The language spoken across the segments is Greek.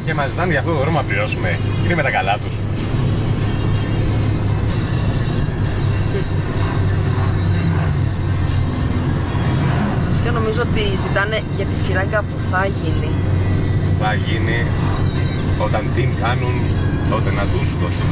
και μας ζητάνε για αυτό το δρόμο να πληρώσουμε. Είναι με τα καλά τους. Και νομίζω ότι ζητάνε για τη σειράγγα που θα γίνει. Θα γίνει όταν την κάνουν, τότε να τους δώσουν.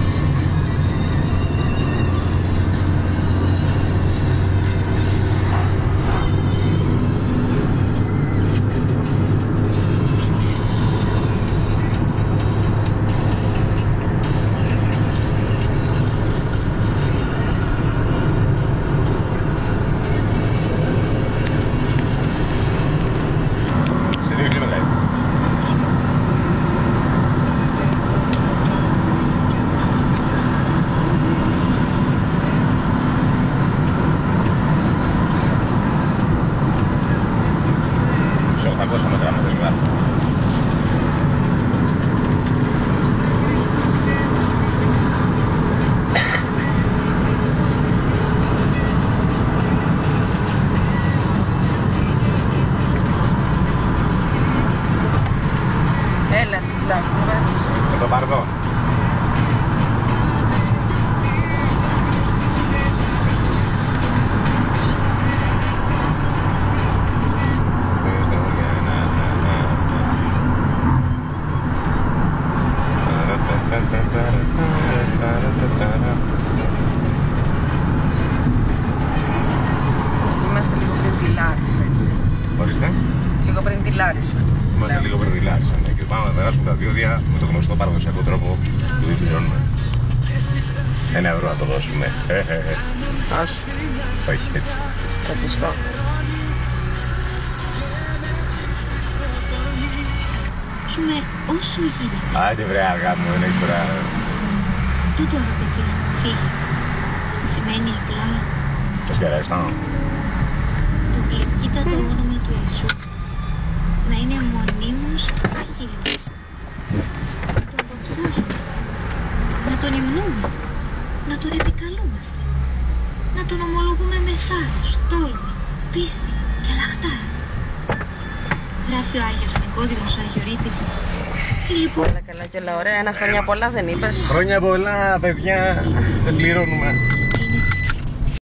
Με το Παρδό. Είμαστε λίγο πριν τη Λάρισα, έτσι. Ορίστε. Λίγο πριν τη Λάρισα. Είμαστε λίγο πριν τη Λάρισα, ναι. Και πάμε να περάσουμε τα διόδια με το γνωστό παραδοσιακό τρόπο που δεν πληρώνουμε. 1 ευρώ να το δώσουμε. Ας. Όχι έτσι. Τσακιστό. Ζούμε όσο γίνεται. Άντε βρε αργά μου, δεν έχεις τώρα. Τούτο ρε παιδί, φίλοι. Σημαίνει απλά Το σκεραστώ. το γλυκύτατο όνομα του Ιησού να είναι μονίμως στα χείλη μας. Να τον δοξάζουμε, να τον υμνούμε, να τον επικαλούμαστε, να τον ομολογούμε με θάρρος, τόλμη, πίστη και λαχτάρα. Γράφει ο Άγιος Νικόδημος ο Αγιορείτης. Λοιπόν, Καλά καλά και όλα ωραία. 1 χρόνια πολλά δεν είπες. Χρόνια πολλά παιδιά, δεν πληρώνουμε.